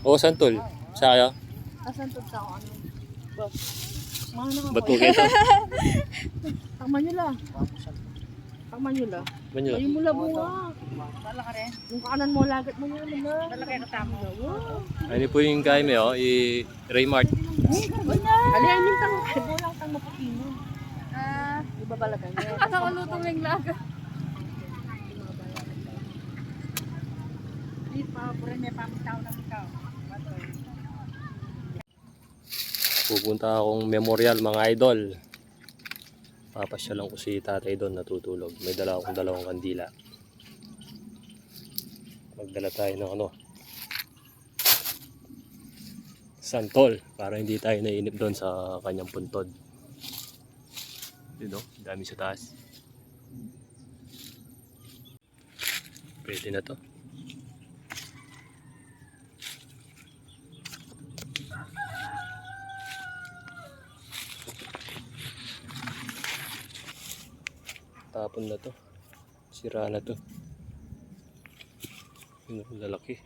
Oo, santol. Sa kaya? Santol sa ako. Mga na Ba't po kita? Takman nyo lang. Takman nyo lang. Manila. Ayun mo lang bunga. Malaki rin. Yung kanan mo, lagat mo nyo lang. Malaki katamo. Ano po yung kaya mo, Raymart. Aliyan yung tang. Bulang tang mapapino. Iba balagan nyo. Ako lutong yung laga. Pupunta akong memorial mga idol. Papasyalan ko si tatay doon natutulog. May dala akong dalawang kandila. Magdala tayo ng santol para hindi tayo nainip doon sa kanyang puntod. Dito, dami sa taas. Pwede na to. Tapon na to. Sira na to. Yun, lalaki.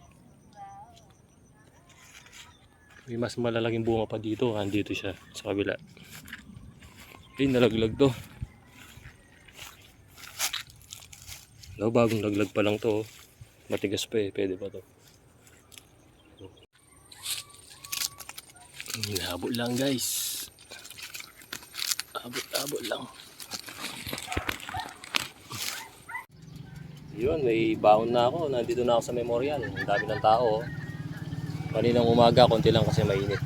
May mas malalaking bunga pa dito. Andito siya sa kabila. Ay, nalaglag to. No, bagong laglag pa lang to. Matigas pa eh. Pwede pa to. Habol lang guys. Habol lang. Yun, may baon na ako. Nandito na ako sa memorial. Ang dami ng tao. Kaninang umaga, konti lang kasi mainit.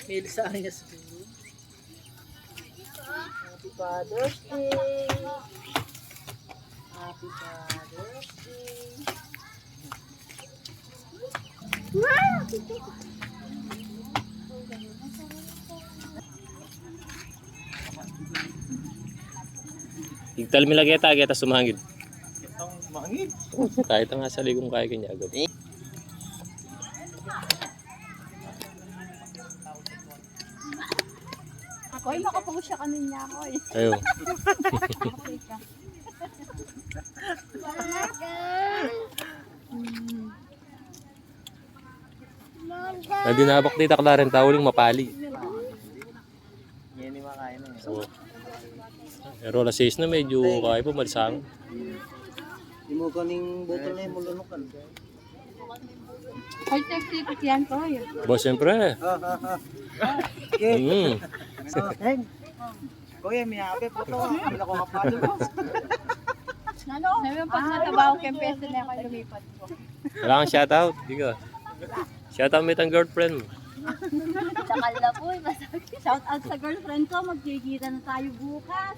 May sa akin sa siguro. Happy Father's Day. Happy Father's Day. Igtal mi lagi kita sumangid. Itong mangit. Kahit nga sa ligong kaya kanya agad. Ako ay makapost siya kanina ako eh. Ayo. Nadinabak dito klaren tawling mapali. Yan yung makain na Oo. Pero alas 6 na medyo kaya po malisang. Hindi mo kaning botol na yung mulunukan. Ay, tip yan ko yun. Boss, siyempre. Kuya, may ape po ito. Hindi ko kapalo. Ano? Sabi mo, pag natabaho kang peso na ako lumipat ko. Wala kang shoutout. Di ka. Shoutout mo itang girlfriend mo. Sakal na po eh. Shout out sa girlfriend ko. Magkikita na tayo bukas.